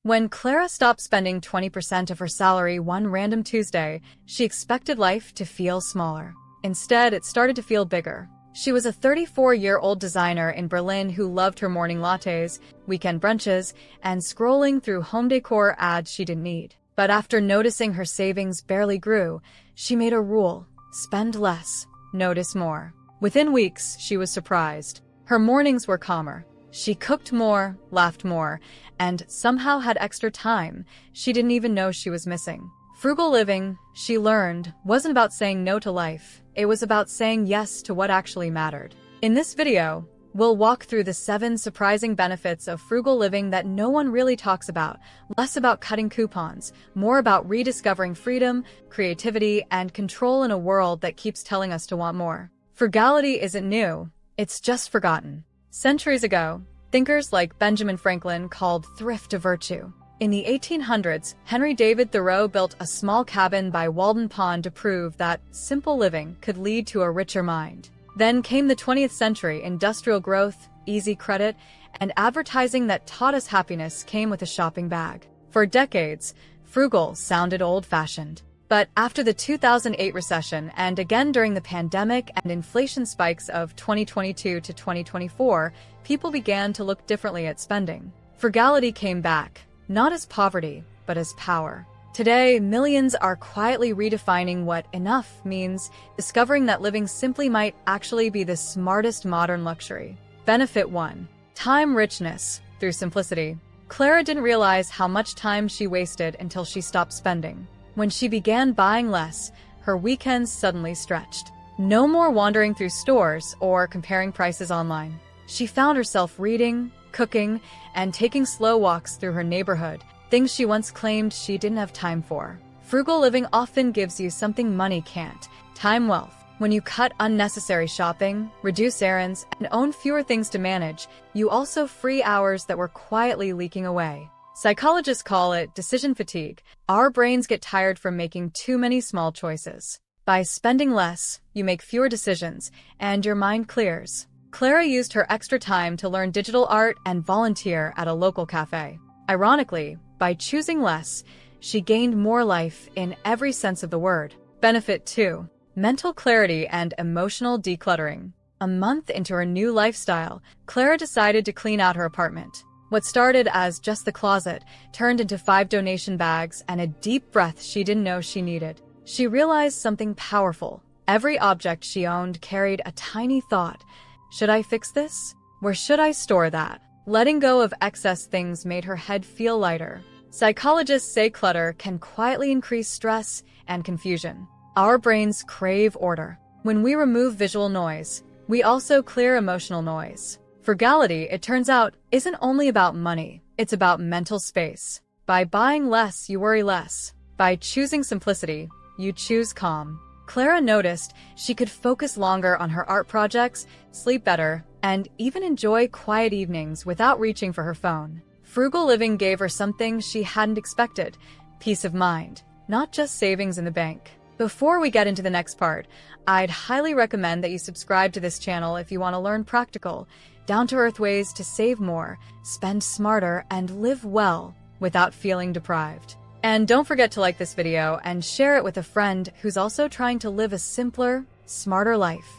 When Clara stopped spending 20% of her salary one random Tuesday, she expected life to feel smaller. Instead, it started to feel bigger. She was a 34-year-old designer in Berlin who loved her morning lattes, weekend brunches, and scrolling through home decor ads she didn't need. But after noticing her savings barely grew, she made a rule: spend less, notice more. Within weeks, she was surprised. Her mornings were calmer. She cooked more, laughed more, and somehow had extra time she didn't even know she was missing. Frugal living, she learned, wasn't about saying no to life. It was about saying yes to what actually mattered. In this video, we'll walk through the 7 surprising benefits of frugal living that no one really talks about. Less about cutting coupons, more about rediscovering freedom, creativity, and control in a world that keeps telling us to want more. Frugality isn't new, it's just forgotten. Centuries ago, thinkers like Benjamin Franklin called thrift a virtue. In the 1800s, Henry David Thoreau built a small cabin by Walden Pond to prove that simple living could lead to a richer mind. Then came the 20th century. Industrial growth, easy credit, and advertising that taught us happiness came with a shopping bag. For decades, frugal sounded old-fashioned. But after the 2008 recession and again during the pandemic and inflation spikes of 2022 to 2024, people began to look differently at spending. Frugality came back, not as poverty, but as power. Today, millions are quietly redefining what enough means, discovering that living simply might actually be the smartest modern luxury. Benefit 1. Time richness through simplicity. Clara didn't realize how much time she wasted until she stopped spending. When she began buying less, her weekends suddenly stretched. No more wandering through stores or comparing prices online. She found herself reading, cooking, and taking slow walks through her neighborhood, things she once claimed she didn't have time for. Frugal living often gives you something money can't: time wealth. When you cut unnecessary shopping, reduce errands, and own fewer things to manage, you also free hours that were quietly leaking away. Psychologists call it decision fatigue. Our brains get tired from making too many small choices. By spending less, you make fewer decisions, and your mind clears. Clara used her extra time to learn digital art and volunteer at a local cafe. Ironically, by choosing less, she gained more life in every sense of the word. Benefit 2. Mental clarity and emotional decluttering. A month into her new lifestyle, Clara decided to clean out her apartment. What started as just the closet turned into 5 donation bags and a deep breath she didn't know she needed. She realized something powerful. Every object she owned carried a tiny thought. Should I fix this? Where should I store that? Letting go of excess things made her head feel lighter. Psychologists say clutter can quietly increase stress and confusion. Our brains crave order. When we remove visual noise, we also clear emotional noise. Frugality, it turns out, isn't only about money, it's about mental space. By buying less, you worry less. By choosing simplicity, you choose calm. Clara noticed she could focus longer on her art projects, sleep better, and even enjoy quiet evenings without reaching for her phone. Frugal living gave her something she hadn't expected: peace of mind, not just savings in the bank. Before we get into the next part, I'd highly recommend that you subscribe to this channel if you want to learn practical, down-to-earth ways to save more, spend smarter, and live well without feeling deprived. And don't forget to like this video and share it with a friend who's also trying to live a simpler, smarter life.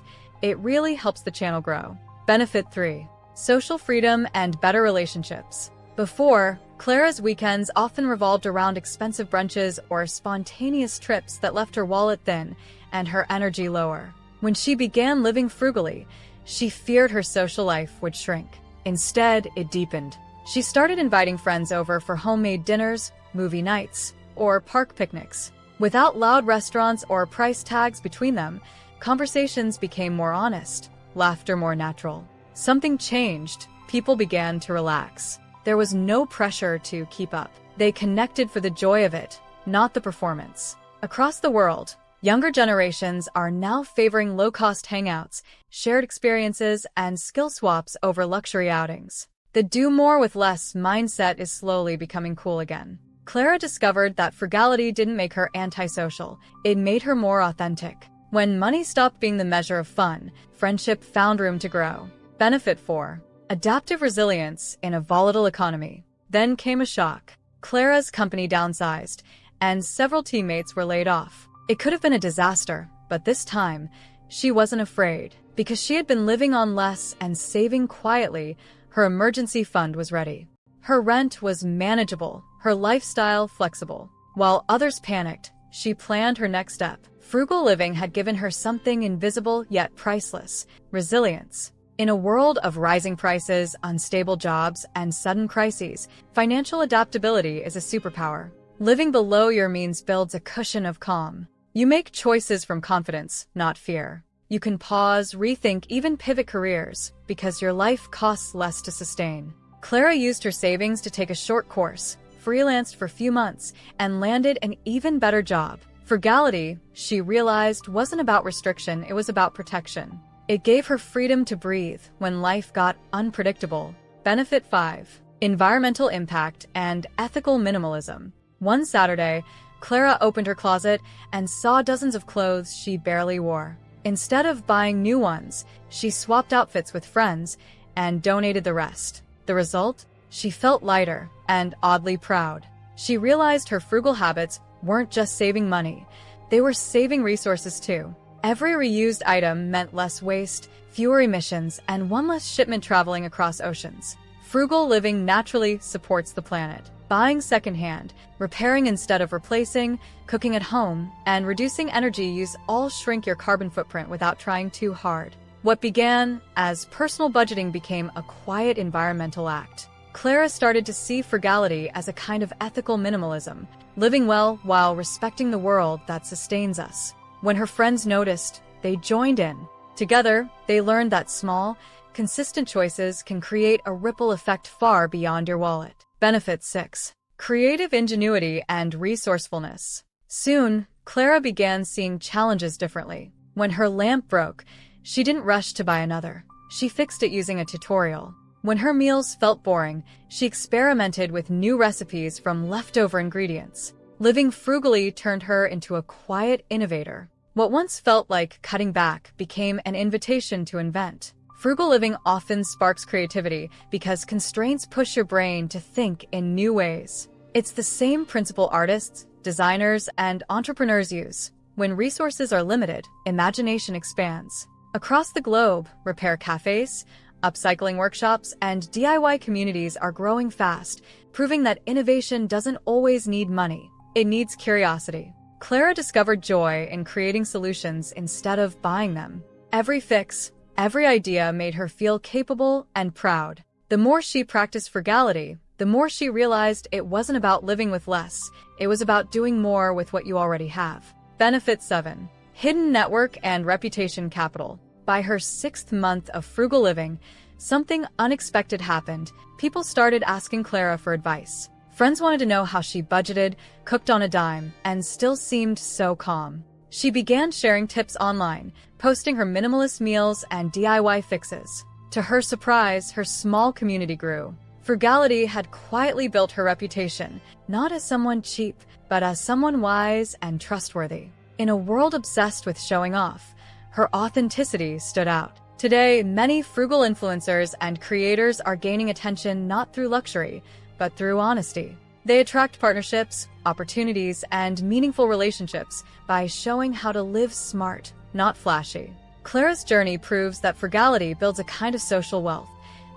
It really helps the channel grow. Benefit 3. Social freedom and better relationships. Before, Clara's weekends often revolved around expensive brunches or spontaneous trips that left her wallet thin and her energy lower. When she began living frugally, she feared her social life would shrink. Instead, it deepened. She started inviting friends over for homemade dinners, movie nights, or park picnics. Without loud restaurants or price tags between them, conversations became more honest, laughter more natural. Something changed. People began to relax. There was no pressure to keep up. They connected for the joy of it, not the performance. Across the world, younger generations are now favoring low-cost hangouts, shared experiences, and skill swaps over luxury outings. The do more with less mindset is slowly becoming cool again. Clara discovered that frugality didn't make her antisocial, it made her more authentic. When money stopped being the measure of fun, friendship found room to grow. Benefit 4. Adaptive resilience in a volatile economy. Then came a shock. Clara's company downsized, and several teammates were laid off. It could have been a disaster, but this time, she wasn't afraid. Because she had been living on less and saving quietly, her emergency fund was ready. Her rent was manageable, her lifestyle flexible. While others panicked, she planned her next step. Frugal living had given her something invisible yet priceless: resilience. In a world of rising prices, unstable jobs, and sudden crises, financial adaptability is a superpower. Living below your means builds a cushion of calm. You make choices from confidence, not fear. You can pause, rethink, even pivot careers, because your life costs less to sustain. Clara used her savings to take a short course, freelanced for a few months, and landed an even better job. Frugality, she realized, wasn't about restriction, it was about protection. It gave her freedom to breathe when life got unpredictable. Benefit 5. Environmental impact and ethical minimalism. One Saturday, Clara opened her closet and saw dozens of clothes she barely wore. Instead of buying new ones, she swapped outfits with friends and donated the rest. The result? She felt lighter and oddly proud. She realized her frugal habits weren't just saving money, they were saving resources too. Every reused item meant less waste, fewer emissions, and one less shipment traveling across oceans. Frugal living naturally supports the planet. Buying secondhand, repairing instead of replacing, cooking at home, and reducing energy use all shrink your carbon footprint without trying too hard. What began as personal budgeting became a quiet environmental act. Clara started to see frugality as a kind of ethical minimalism, living well while respecting the world that sustains us. When her friends noticed, they joined in. Together, they learned that small, consistent choices can create a ripple effect far beyond your wallet. Benefit 6. Creative ingenuity and resourcefulness. Soon, Clara began seeing challenges differently. When her lamp broke, she didn't rush to buy another. She fixed it using a tutorial. When her meals felt boring, she experimented with new recipes from leftover ingredients. Living frugally turned her into a quiet innovator. What once felt like cutting back became an invitation to invent. Frugal living often sparks creativity because constraints push your brain to think in new ways. It's the same principle artists, designers, and entrepreneurs use. When resources are limited, imagination expands. Across the globe, repair cafes, upcycling workshops, and DIY communities are growing fast, proving that innovation doesn't always need money. It needs curiosity. Clara discovered joy in creating solutions instead of buying them. Every fix, every idea made her feel capable and proud. The more she practiced frugality, the more she realized it wasn't about living with less, it was about doing more with what you already have. Benefit 7. Hidden network and reputation capital. By her 6th month of frugal living, something unexpected happened. People started asking Clara for advice. Friends wanted to know how she budgeted, cooked on a dime, and still seemed so calm. She began sharing tips online, posting her minimalist meals and DIY fixes. To her surprise, her small community grew. Frugality had quietly built her reputation, not as someone cheap, but as someone wise and trustworthy. In a world obsessed with showing off, her authenticity stood out. Today, many frugal influencers and creators are gaining attention not through luxury, but through honesty. They attract partnerships, opportunities, and meaningful relationships by showing how to live smart, not flashy. Clara's journey proves that frugality builds a kind of social wealth,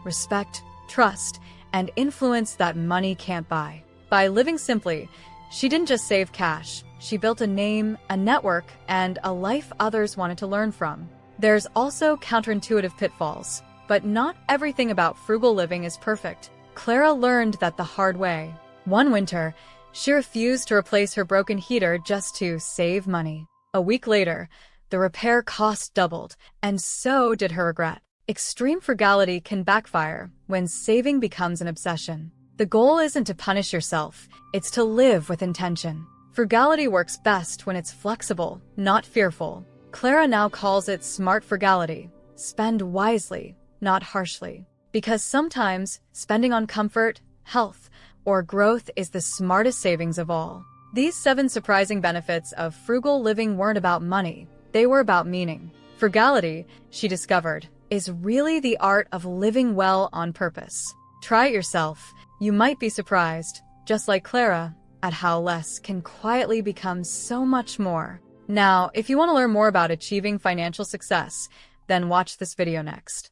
respect, trust, and influence that money can't buy. By living simply, she didn't just save cash, she built a name, a network, and a life others wanted to learn from. There's also counterintuitive pitfalls, but not everything about frugal living is perfect. Clara learned that the hard way. One winter, she refused to replace her broken heater just to save money. A week later, the repair cost doubled, and so did her regret. Extreme frugality can backfire when saving becomes an obsession. The goal isn't to punish yourself, it's to live with intention. Frugality works best when it's flexible, not fearful. Clara now calls it smart frugality. Spend wisely, not harshly. Because sometimes, spending on comfort, health, or growth is the smartest savings of all. These 7 surprising benefits of frugal living weren't about money, they were about meaning. Frugality, she discovered, is really the art of living well on purpose. Try it yourself. You might be surprised, just like Clara, at how less can quietly become so much more. Now, if you want to learn more about achieving financial success, then watch this video next.